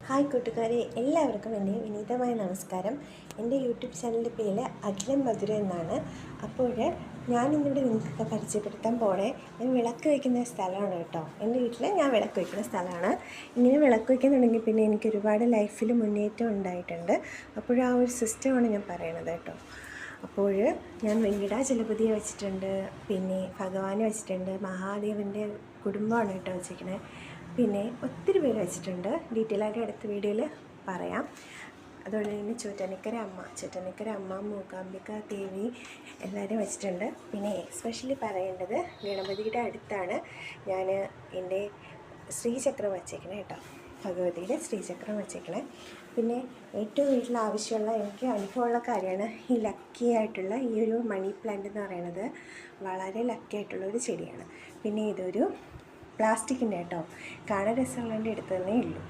Hi കൂട്ടുകാരെ, എല്ലാവർക്കും എൻ്റെ വിനീതമായ നമസ്കാരം. എൻ്റെ യൂട്യൂബ് ചാനലിൻ്റെ പേര് അഖിലം മധുര എന്നാണ്. അപ്പോൾ ഞാനിന്നിവിടെ നിങ്ങൾക്ക് പരിചയപ്പെടുത്താൻ പോണേ ഞാൻ വിളക്ക് വയ്ക്കുന്ന സ്ഥലമാണ് കേട്ടോ. എൻ്റെ വീട്ടിൽ ഞാൻ വിളക്ക് വയ്ക്കുന്ന സ്ഥലമാണ്. ഇങ്ങനെ വിളക്ക് വയ്ക്കുന്നുണ്ടെങ്കിൽ പിന്നെ എനിക്ക് ഒരുപാട് ലൈഫിൽ മുന്നേറ്റം ഉണ്ടായിട്ടുണ്ട്. അപ്പോൾ ആ ഒരു സിസ്റ്റമാണ് ഞാൻ പറയണത് കേട്ടോ. അപ്പോൾ ഞാൻ വെങ്കിടാചലപതിയെ വെച്ചിട്ടുണ്ട്, പിന്നെ ഭഗവാനെ വെച്ചിട്ടുണ്ട്, മഹാദേവൻ്റെ കുടുംബമാണ് കേട്ടോ വെച്ചിരിക്കുന്നത്. പിന്നെ ഒത്തിരി പേര് വെച്ചിട്ടുണ്ട്. ഡീറ്റെയിൽ ആയിട്ട് അടുത്ത വീഡിയോയിൽ പറയാം. അതുപോലെ തന്നെ ചോറ്റാനിക്കര അമ്മ മൂകാംബിക ദേവി എല്ലാവരും വെച്ചിട്ടുണ്ട്. പിന്നെ എസ്പെഷ്യലി പറയേണ്ടത് ഗണപതിയുടെ അടുത്താണ് ഞാൻ എൻ്റെ ശ്രീചക്രം വച്ചേക്കണേ കേട്ടോ. ഭഗവതിയുടെ ശ്രീചക്രം വച്ചേക്കണേ. പിന്നെ ഏറ്റവും വീട്ടിൽ ആവശ്യമുള്ള എനിക്ക് അനുഭവമുള്ള കാര്യമാണ് ഈ ലക്കി ആയിട്ടുള്ള ഈ ഒരു മണി പ്ലാന്റ് എന്ന് പറയുന്നത്. വളരെ ലക്കി ആയിട്ടുള്ളൊരു ചെടിയാണ്. പിന്നെ ഇതൊരു പ്ലാസ്റ്റിക്കിൻ്റെ കേട്ടോ, കാണാൻ രസമുള്ളതിൻ്റെ എടുത്തതേ ഉള്ളൂ.